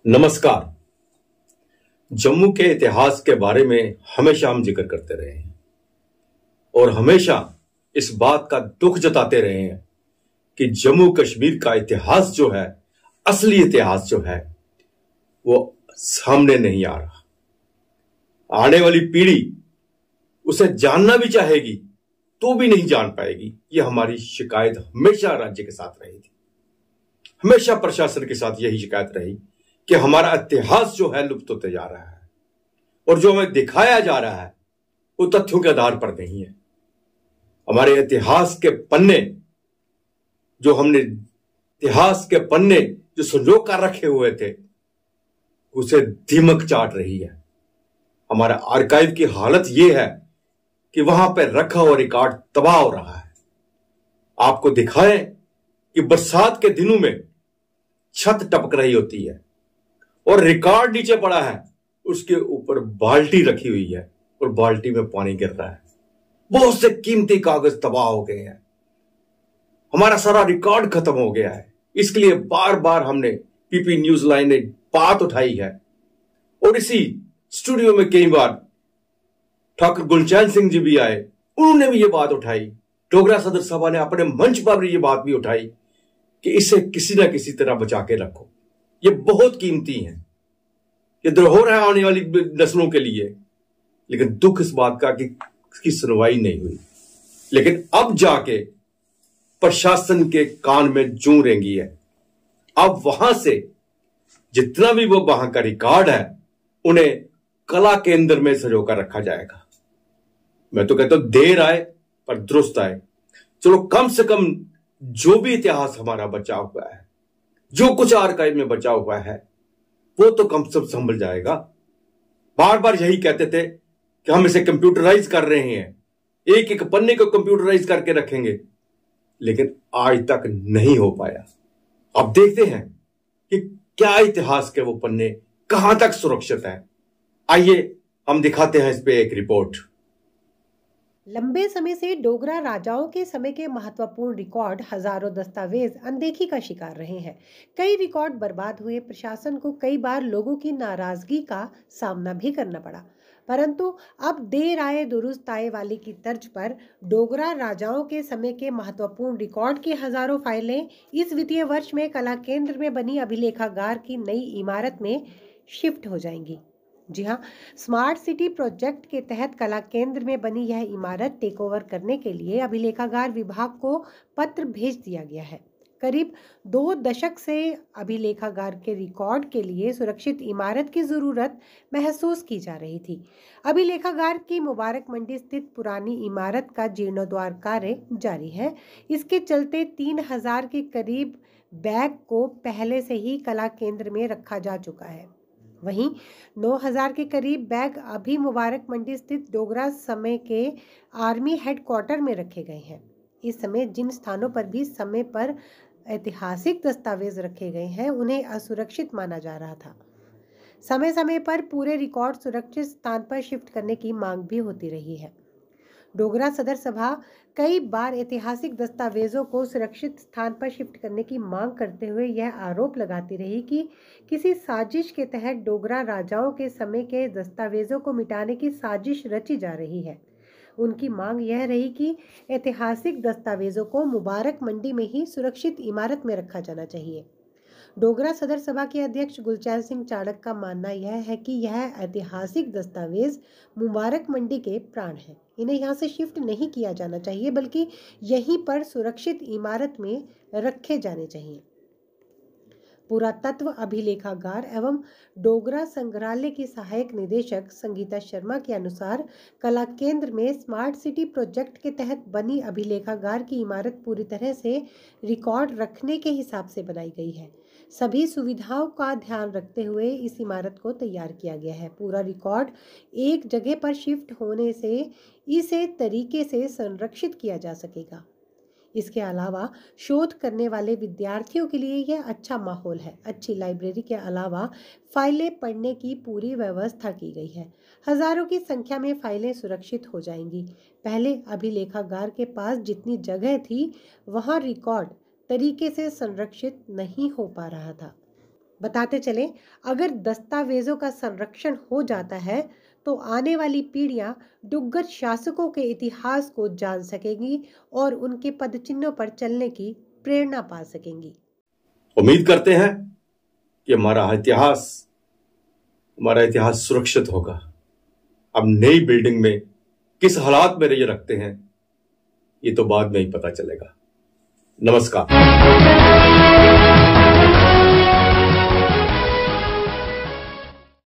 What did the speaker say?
नमस्कार। जम्मू के इतिहास के बारे में हमेशा हम जिक्र करते रहे हैं और हमेशा इस बात का दुख जताते रहे हैं कि जम्मू कश्मीर का इतिहास जो है, असली इतिहास जो है, वो सामने नहीं आ रहा। आने वाली पीढ़ी उसे जानना भी चाहेगी तो भी नहीं जान पाएगी। ये हमारी शिकायत हमेशा राज्य के साथ रही थी, हमेशा प्रशासन के साथ यही शिकायत रही कि हमारा इतिहास जो है लुप्त होते जा रहा है और जो हमें दिखाया जा रहा है वो तथ्यों के आधार पर नहीं है। हमारे इतिहास के पन्ने जो संजो कर रखे हुए थे उसे दीमक चाट रही है। हमारा आर्काइव की हालत यह है कि वहां पर रखा हुआ रिकॉर्ड तबाह हो रहा है। आपको दिखाएं कि बरसात के दिनों में छत टपक रही होती है और रिकॉर्ड नीचे पड़ा है, उसके ऊपर बाल्टी रखी हुई है और बाल्टी में पानी गिर रहा है। बहुत से कीमती कागज तबाह हो गए हैं, हमारा सारा रिकॉर्ड खत्म हो गया है। इसके लिए बार बार हमने पीपी न्यूज लाइन ने बात उठाई है और इसी स्टूडियो में कई बार ठाकुर गुलचैन सिंह जी भी आए, उन्होंने भी ये बात उठाई। डोगरा सदर सभा ने अपने मंच पर ये बात भी उठाई कि इसे किसी ना किसी तरह बचा के रखो, ये बहुत कीमती है, ये धरोहर है आने वाली नस्लों के लिए। लेकिन दुख इस बात का कि इसकी सुनवाई नहीं हुई। लेकिन अब जाके प्रशासन के कान में जूं रेंगी है। अब वहां से जितना भी वो वहां का रिकॉर्ड है उन्हें कला केंद्र में सजोकर रखा जाएगा। मैं तो कहता हूं देर आए पर दुरुस्त आए। चलो कम से कम जो भी इतिहास हमारा बचा हुआ है, जो कुछ आर्काइव में बचा हुआ है, वो तो कम से कम संभल जाएगा। बार बार यही कहते थे कि हम इसे कंप्यूटराइज कर रहे हैं, एक एक पन्ने को कंप्यूटराइज करके रखेंगे, लेकिन आज तक नहीं हो पाया। अब देखते हैं कि क्या इतिहास के वो पन्ने कहां तक सुरक्षित हैं। आइए हम दिखाते हैं इस पे एक रिपोर्ट। लंबे समय से डोगरा राजाओं के समय के महत्वपूर्ण रिकॉर्ड, हजारों दस्तावेज अनदेखी का शिकार रहे हैं। कई रिकॉर्ड बर्बाद हुए। प्रशासन को कई बार लोगों की नाराजगी का सामना भी करना पड़ा। परंतु अब देर आए दुरुस्त आए वाली की तर्ज पर डोगरा राजाओं के समय के महत्वपूर्ण रिकॉर्ड की हजारों फाइलें इस वित्तीय वर्ष में कला केंद्र में बनी अभिलेखागार की नई इमारत में शिफ्ट हो जाएंगी। जी हाँ, स्मार्ट सिटी प्रोजेक्ट के तहत कला केंद्र में बनी यह इमारत टेक ओवर करने के लिए अभिलेखागार विभाग को पत्र भेज दिया गया है। करीब 2 दशक से अभिलेखागार के रिकॉर्ड के लिए सुरक्षित इमारत की जरूरत महसूस की जा रही थी। अभिलेखागार की मुबारक मंडी स्थित पुरानी इमारत का जीर्णोद्धार कार्य जारी है। इसके चलते 3000 के करीब बैग को पहले से ही कला केंद्र में रखा जा चुका है। वहीं 9000 के करीब बैग अभी मुबारक मंडी स्थित डोगरा समय के आर्मी हेडक्वार्टर में रखे गए हैं। इस समय जिन स्थानों पर भी समय पर ऐतिहासिक दस्तावेज रखे गए हैं उन्हें असुरक्षित माना जा रहा था। समय समय पर पूरे रिकॉर्ड सुरक्षित स्थान पर शिफ्ट करने की मांग भी होती रही है। डोगरा सदर सभा कई बार ऐतिहासिक दस्तावेजों को सुरक्षित स्थान पर शिफ्ट करने की मांग करते हुए यह आरोप लगाती रही कि किसी साजिश के तहत डोगरा राजाओं के समय के दस्तावेजों को मिटाने की साजिश रची जा रही है। उनकी मांग यह रही कि ऐतिहासिक दस्तावेजों को मुबारक मंडी में ही सुरक्षित इमारत में रखा जाना चाहिए। डोगरा सदर सभा के अध्यक्ष गुलचैन सिंह चाड़क का मानना यह है कि यह ऐतिहासिक दस्तावेज मुबारक मंडी के प्राण हैं। इन्हें यहाँ से शिफ्ट नहीं किया जाना चाहिए बल्कि यहीं पर सुरक्षित इमारत में रखे जाने चाहिए। पुरातत्व अभिलेखागार एवं डोगरा संग्रहालय की सहायक निदेशक संगीता शर्मा के अनुसार कला केंद्र में स्मार्ट सिटी प्रोजेक्ट के तहत बनी अभिलेखागार की इमारत पूरी तरह से रिकॉर्ड रखने के हिसाब से बनाई गई है। सभी सुविधाओं का ध्यान रखते हुए इस इमारत को तैयार किया गया है। पूरा रिकॉर्ड एक जगह पर शिफ्ट होने से इसे तरीके से संरक्षित किया जा सकेगा। इसके अलावा शोध करने वाले विद्यार्थियों के लिए यह अच्छा माहौल है। अच्छी लाइब्रेरी के अलावा फाइलें पढ़ने की पूरी व्यवस्था की गई है। हजारों की संख्या में फाइलें सुरक्षित हो जाएंगी। पहले अभिलेखागार के पास जितनी जगह थी वहां रिकॉर्ड तरीके से संरक्षित नहीं हो पा रहा था। बताते चलें, अगर दस्तावेजों का संरक्षण हो जाता है तो आने वाली पीढ़ियां डुग्गर शासकों के इतिहास को जान सकेंगी और उनके पदचिन्हों पर चलने की प्रेरणा पा सकेंगी। उम्मीद करते हैं कि हमारा इतिहास सुरक्षित होगा। अब नई बिल्डिंग में किस हालात में ये रखते हैं, ये तो बाद में ही पता चलेगा। नमस्कार।